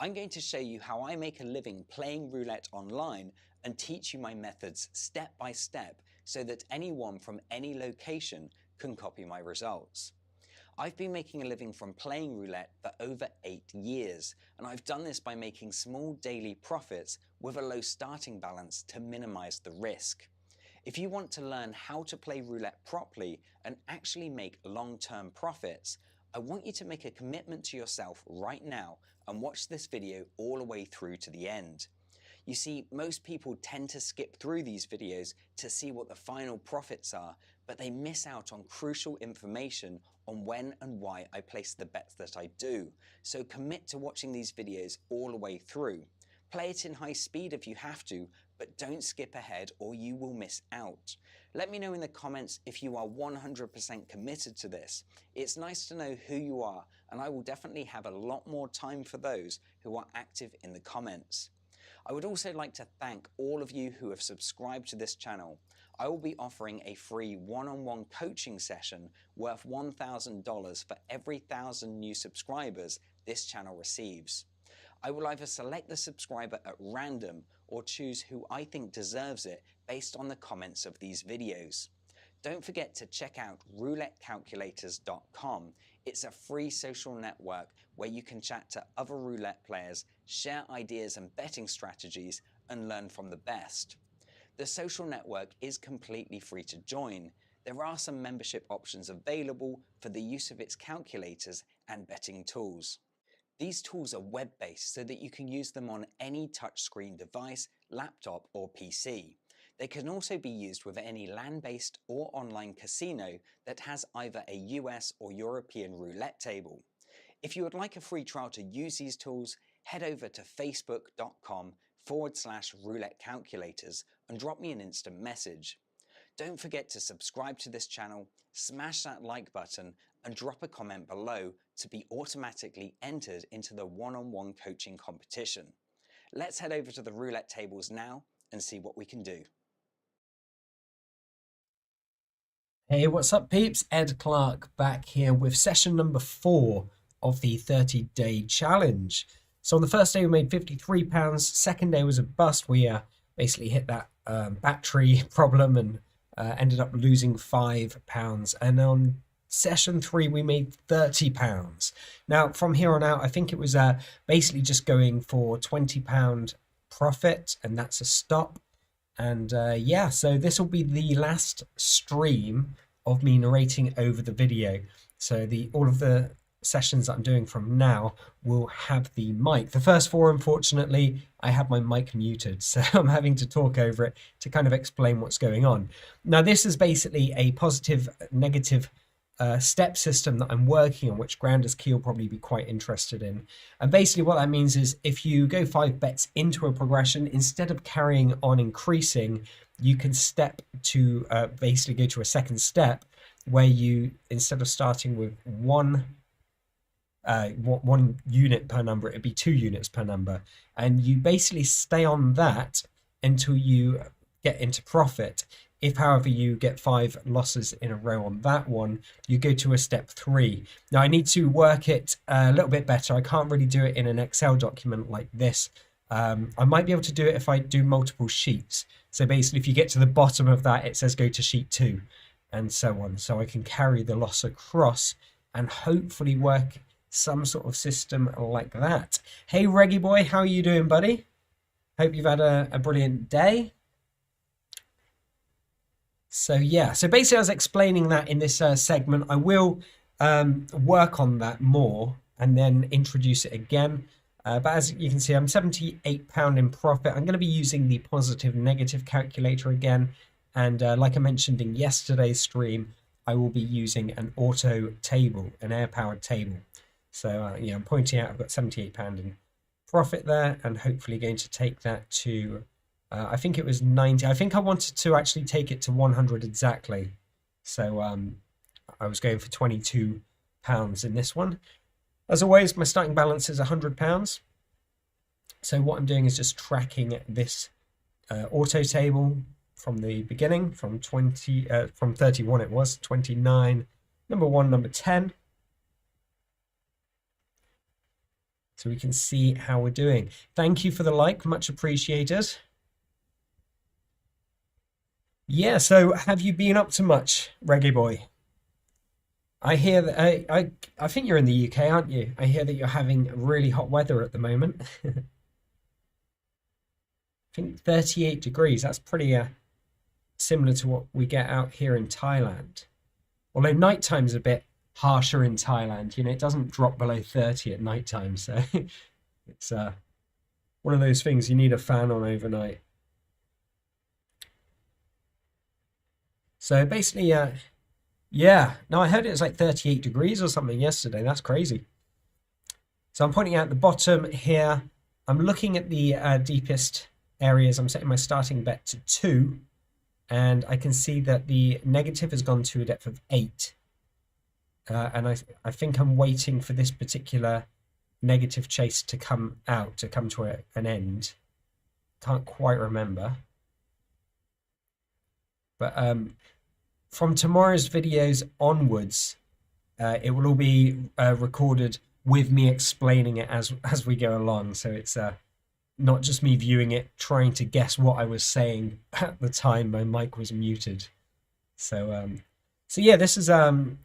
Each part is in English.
I'm going to show you how I make a living playing roulette online and teach you my methods step by step so that anyone from any location can copy my results. I've been making a living from playing roulette for over 8 years, and I've done this by making small daily profits with a low starting balance to minimize the risk. If you want to learn how to play roulette properly and actually make long-term profits, I want you to make a commitment to yourself right now and watch this video all the way through to the end. You see, most people tend to skip through these videos to see what the final profits are, but they miss out on crucial information on when and why I place the bets that I do. So commit to watching these videos all the way through. Play it in high speed if you have to, but don't skip ahead or you will miss out. Let me know in the comments if you are 100% committed to this. It's nice to know who you are, and I will definitely have a lot more time for those who are active in the comments. I would also like to thank all of you who have subscribed to this channel. I will be offering a free one-on-one coaching session worth $1,000 for every 1,000 new subscribers this channel receives. I will either select the subscriber at random or choose who I think deserves it based on the comments of these videos. Don't forget to check out roulettecalculators.com. It's a free social network where you can chat to other roulette players, share ideas and betting strategies, and learn from the best. The social network is completely free to join. There are some membership options available for the use of its calculators and betting tools. These tools are web-based so that you can use them on any touchscreen device, laptop or PC. They can also be used with any land-based or online casino that has either a US or European roulette table. If you would like a free trial to use these tools, head over to facebook.com/roulette calculators and drop me an instant message. Don't forget to subscribe to this channel, smash that like button, and drop a comment below to be automatically entered into the one-on-one coaching competition. Let's head over to the roulette tables now and see what we can do. Hey, what's up peeps? Ed Clark back here with session number 4 of the 30-day challenge. So on the first day we made £53, second day was a bust. We basically hit that battery problem and ended up losing £5. And on session 3 we made £30. Now from here on out I think it was basically just going for £20 profit, and that's a stop. And yeah, so this will be the last stream of me narrating over the video. So all of the sessions that I'm doing from now will have the mic. The first 4, unfortunately, I have my mic muted, so I'm having to talk over it to kind of explain what's going on. Now, this is basically a positive, negative step system that I'm working on, which Grounders Key will probably be quite interested in. And basically what that means is if you go 5 bets into a progression, instead of carrying on increasing, you can step to basically go to a second step where you, instead of starting with one unit per number, it'd be 2 units per number, and you basically stay on that until you get into profit. If, however, you get 5 losses in a row on that one, you go to a step 3. Now, I need to work it a little bit better. I can't really do it in an Excel document like this. I might be able to do it if I do multiple sheets. So basically, if you get to the bottom of that, it says go to sheet 2 and so on. So I can carry the loss across and hopefully work some sort of system like that. Hey, Reggie boy, how are you doing, buddy? Hope you've had a brilliant day. So yeah, so basically I was explaining that in this segment. I will work on that more and then introduce it again. But as you can see, I'm £78 in profit. I'm going to be using the positive negative calculator again. And like I mentioned in yesterday's stream, I will be using an auto table, an air-powered table. So yeah, I'm pointing out I've got £78 in profit there, and hopefully going to take that to I think it was 90. I think I wanted to actually take it to 100 exactly. So I was going for £22 in this one. As always, my starting balance is £100. So what I'm doing is just tracking this auto table from the beginning, from 31 it was, 29, number 1, number 10. so we can see how we're doing. Thank you for the like, much appreciated. Yeah, so have you been up to much, Reggae Boy? I hear that I think you're in the UK, aren't you? I hear that you're having really hot weather at the moment. I think 38 degrees. That's pretty similar to what we get out here in Thailand. Although nighttime's a bit harsher in Thailand. You know, it doesn't drop below 30 at nighttime, so it's one of those things you need a fan on overnight. So basically, yeah, no, I heard it was like 38 degrees or something yesterday. That's crazy. So I'm pointing out the bottom here. I'm looking at the deepest areas. I'm setting my starting bet to 2, and I can see that the negative has gone to a depth of 8. And I think I'm waiting for this particular negative chase to come out, to come to an end. Can't quite remember. But from tomorrow's videos onwards, it will all be recorded with me explaining it as we go along. So it's not just me viewing it, trying to guess what I was saying at the time my mic was muted. So yeah, this is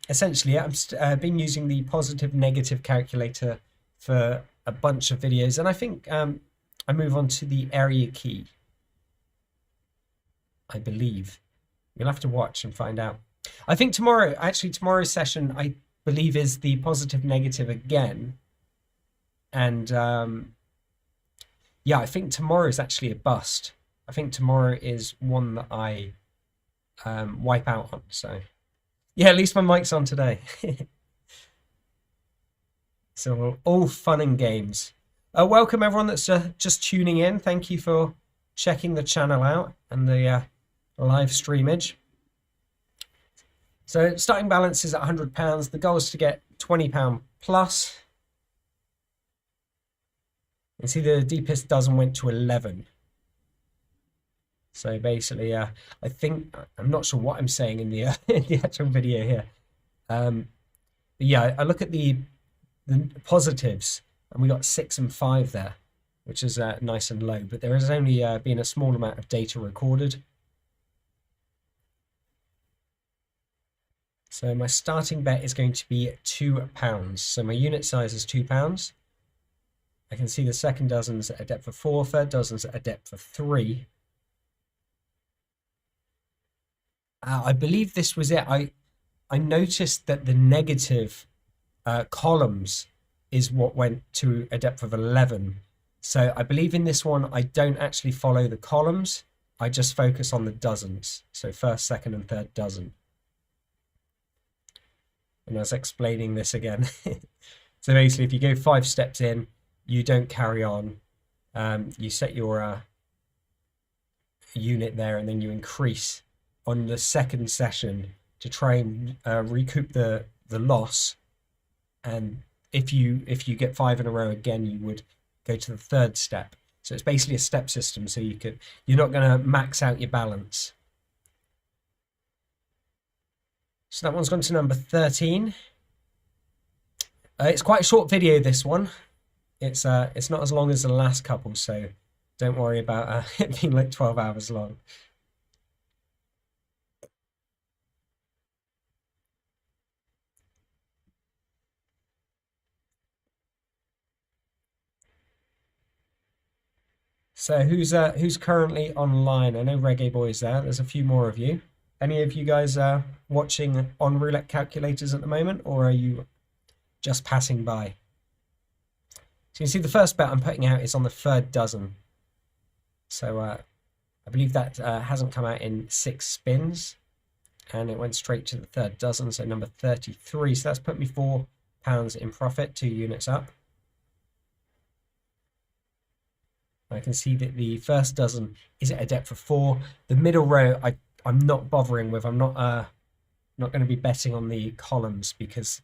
essentially it. I've been using the positive negative calculator for a bunch of videos, and I think I move on to the area key, I believe. You'll have to watch and find out. I think tomorrow's session, I believe, is the positive negative again. And yeah, I think tomorrow is actually a bust. I think tomorrow is one that I wipe out on. So yeah, at least my mic's on today. So all fun and games. Welcome everyone that's just tuning in. Thank you for checking the channel out and the live streamage. So starting balance is at £100. The goal is to get £20 plus. You see the deepest dozen went to 11. So basically, I think, I'm not sure what I'm saying in the in the actual video here. But yeah, I look at the positives, and we got 6 and 5 there, which is nice and low. But there has only been a small amount of data recorded. So my starting bet is going to be £2. So my unit size is £2. I can see the second dozen's at a depth of 4, third dozen's at a depth of 3. I believe this was it. I noticed that the negative columns is what went to a depth of 11. So I believe in this one, I don't actually follow the columns. I just focus on the dozens. So first, second, and third dozen. And I was explaining this again. So basically, if you go 5 steps in, you don't carry on. You set your unit there, and then you increase on the second session to try and recoup the loss. And if you get 5 in a row again, you would go to the third step. So it's basically a step system. So you're not going to max out your balance. So that one's gone to number 13. It's quite a short video, this one. It's not as long as the last couple, so don't worry about it being like 12 hours long. So who's currently online? I know Reggae Boy's there. There's a few more of you. Any of you guys watching on roulette calculators at the moment, or are you just passing by? So you can see the first bet I'm putting out is on the third dozen. So I believe that hasn't come out in 6 spins, and it went straight to the third dozen, so number 33. So that's put me £4 in profit, 2 units up. I can see that the first dozen is at a depth of 4. The middle row I'm not bothering with. I'm not going to be betting on the columns, because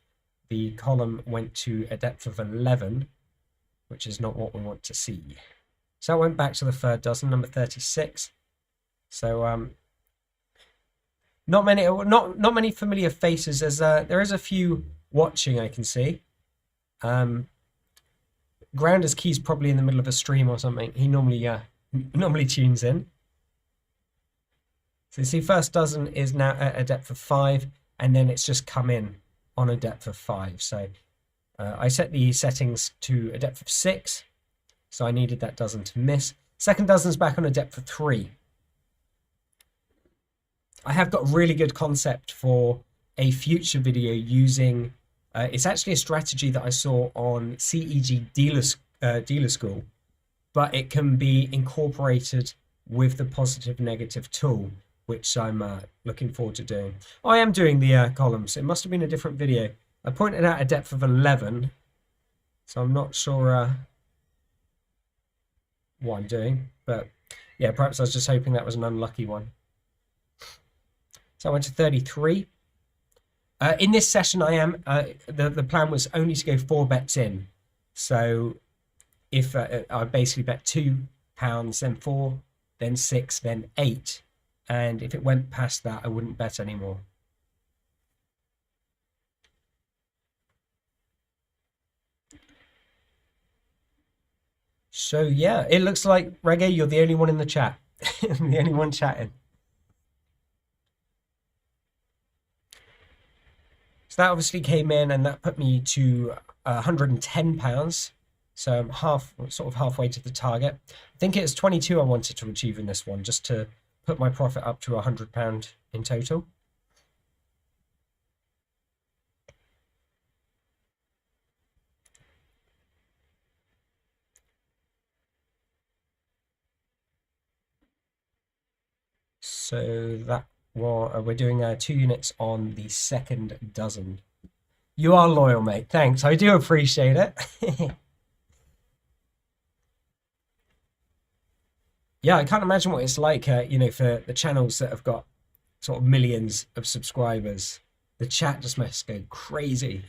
the column went to a depth of 11, which is not what we want to see. So I went back to the third dozen, number 36. So not many familiar faces, as there is a few watching, I can see. Grounder's key's probably in the middle of a stream or something. He normally tunes in. So you see, first dozen is now at a depth of 5, and then it's just come in on a depth of 5. So I set the settings to a depth of 6, so I needed that dozen to miss. Second dozen's back on a depth of 3. I have got a really good concept for a future video using, it's actually a strategy that I saw on CEG Dealer School, but it can be incorporated with the positive negative tool, which I'm looking forward to doing. I am doing the columns. It must have been a different video. I pointed out a depth of 11, so I'm not sure what I'm doing, but yeah, perhaps I was just hoping that was an unlucky one. So I went to 33. In this session, I am the plan was only to go 4 bets in. So if I basically bet £2, then 4, then 6, then 8. And if it went past that, I wouldn't bet anymore. So yeah, it looks like, Reggae, you're the only one in the chat. I'm the only one chatting. So that obviously came in, and that put me to £110. So I'm sort of halfway to the target. I think it was 22 I wanted to achieve in this one, just to put my profit up to £100 in total. So that we're doing 2 units on the second dozen. You are loyal, mate. Thanks. I do appreciate it. Yeah, I can't imagine what it's like, you know, for the channels that have got sort of millions of subscribers. The chat just must go crazy.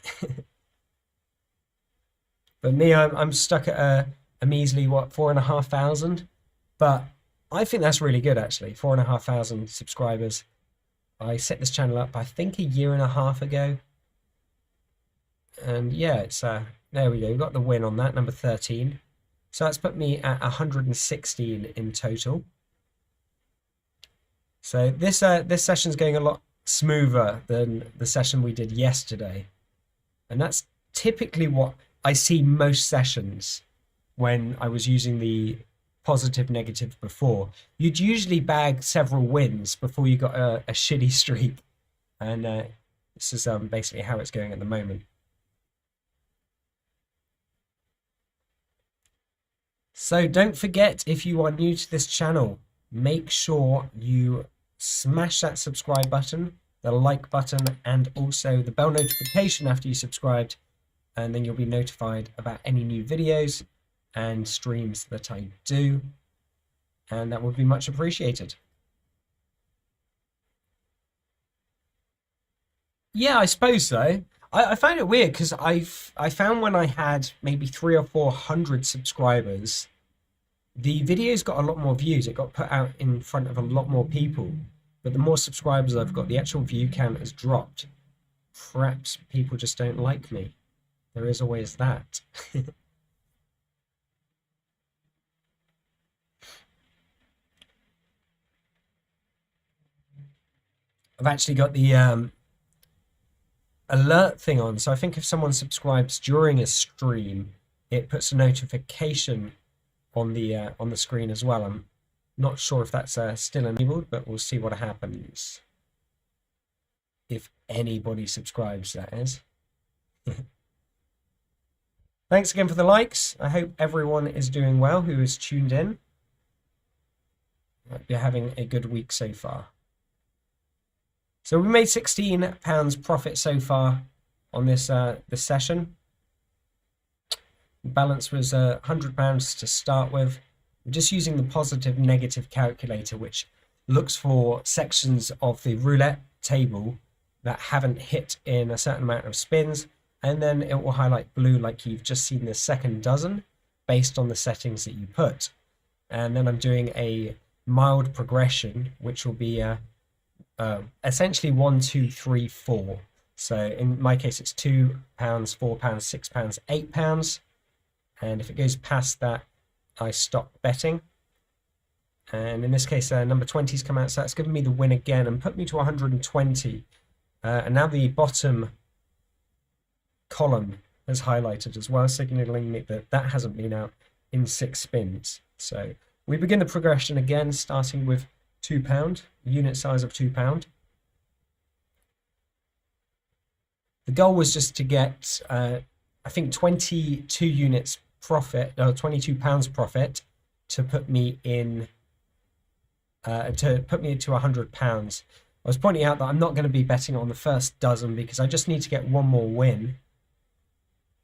But me, I'm stuck at a measly, what, 4,500? But I think that's really good, actually. 4,500 subscribers. I set this channel up, I think, 1.5 years ago. And yeah, it's there we go. We got the win on that, number 13. So that's put me at 116 in total. So this session's going a lot smoother than the session we did yesterday. And that's typically what I see most sessions when I was using the positive negative before. You'd usually bag several wins before you got a shitty streak. And this is basically how it's going at the moment. So don't forget, if you are new to this channel, make sure you smash that subscribe button, the like button, and also the bell notification after you subscribed, and then you'll be notified about any new videos and streams that I do, and that would be much appreciated. Yeah, I suppose so. I find it weird because I found when I had maybe 300 or 400 subscribers, the videos got a lot more views. It got put out in front of a lot more people. But the more subscribers I've got, the actual view count has dropped. Perhaps people just don't like me. There is always that. I've actually got the alert thing on, so I think if someone subscribes during a stream, it puts a notification on the screen as well. I'm not sure if that's still enabled, but we'll see what happens if anybody subscribes, that is. Thanks again for the likes. I hope everyone is doing well who is tuned in. Hope you're having a good week so far. So we made £16 profit so far on this this session. The balance was £100 to start with. I'm just using the positive negative calculator, which looks for sections of the roulette table that haven't hit in a certain amount of spins, and then it will highlight blue like you've just seen the second dozen based on the settings that you put. And then I'm doing a mild progression, which will be essentially 1, 2, 3, 4. So in my case, it's £2, £4, £6, £8. and if it goes past that, I stop betting. And in this case, number 20's come out, so that's given me the win again and put me to 120. And now the bottom column is highlighted as well, signaling me that that hasn't been out in 6 spins. So we begin the progression again, starting with £2, unit size of £2. The goal was just to get, I think, 22 units profit, or £22 profit, to put me in, to £100. I was pointing out that I'm not going to be betting on the first dozen because I just need to get one more win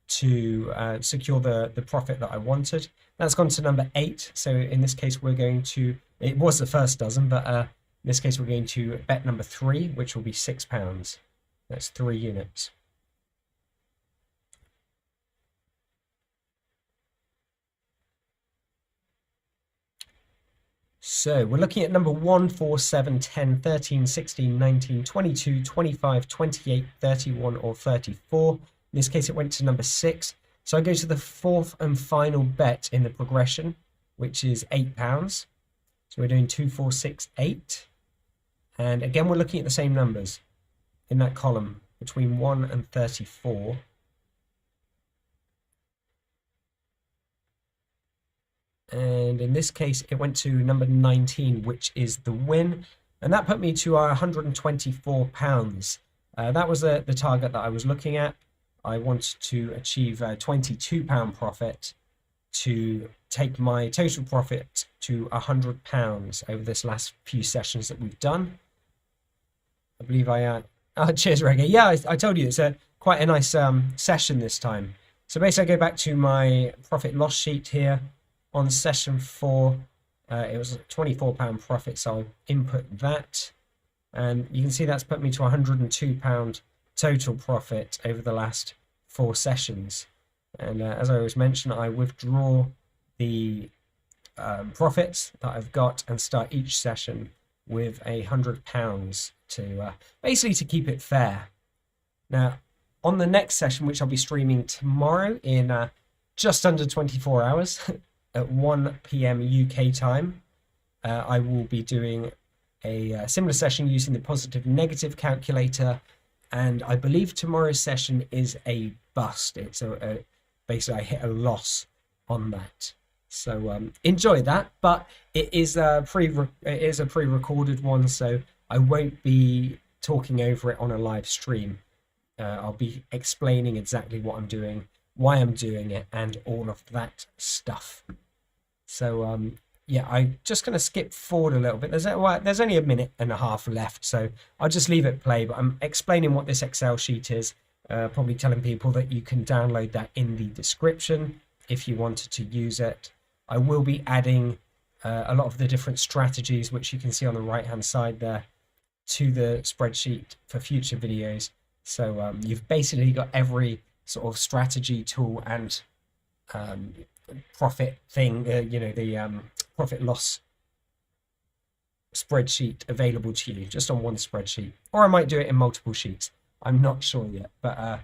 to secure the profit that I wanted. That's gone to number 8. So in this case, we're going to, it was the first dozen, but in this case, we're going to bet number 3, which will be £6. That's 3 units. So we're looking at number 1, 4, 7, 10, 13, 16, 19, 22, 25, 28, 31, or 34. In this case, it went to number 6. So I go to the 4th and final bet in the progression, which is £8. So we're doing 2, 4, 6, 8. And again, we're looking at the same numbers in that column between 1 and 34. And in this case, it went to number 19, which is the win. And that put me to £124. That was the target that I was looking at. I wanted to achieve a £22 profit to take my total profit to £100 over this last few sessions that we've done. I believe cheers, Reggae. Yeah, I told you, it's quite a nice session this time. So basically, I go back to my profit loss sheet here. On session 4, it was a £24 profit, so I'll input that. And you can see that's put me to £102 total profit over the last 4 sessions. And as I always mention, I withdraw the profits that I've got and start each session with £100 to basically to keep it fair. Now, on the next session, which I'll be streaming tomorrow in just under 24 hours, at 1 PM UK time, I will be doing a similar session using the positive negative calculator, and I believe tomorrow's session is a bust. It's basically I hit a loss on that. So enjoy that, but it is a pre-recorded one, so I won't be talking over it on a live stream. I'll be explaining exactly what I'm doing, why I'm doing it, and all of that stuff. So yeah, I'm just going to skip forward a little bit. There's only a minute and a half left, so I'll just leave it play. But I'm explaining what this Excel sheet is, probably telling people that you can download that in the description if you wanted to use it. I will be adding a lot of the different strategies, which you can see on the right-hand side there, to the spreadsheet for future videos. So you've basically got every sort of strategy tool and profit thing, the profit loss spreadsheet available to you just on one spreadsheet, or I might do it in multiple sheets. I'm not sure yet, but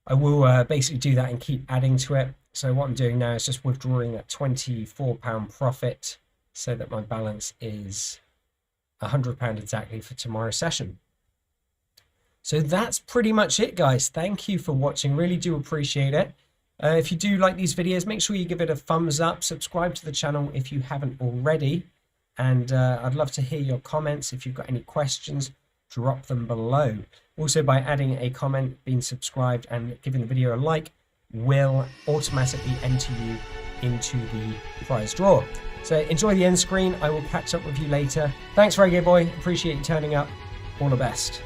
I will basically do that and keep adding to it. So what I'm doing now is just withdrawing that £24 profit so that my balance is £100 exactly for tomorrow's session. So that's pretty much it, guys. Thank you for watching. Really do appreciate it. If you do like these videos, make sure you give it a thumbs up, subscribe to the channel if you haven't already, and I'd love to hear your comments. If you've got any questions, drop them below. Also, by adding a comment, being subscribed, and giving the video a like will automatically enter you into the prize draw. So enjoy the end screen. I will catch up with you later. Thanks, Reggae Boy. Appreciate you turning up. All the best.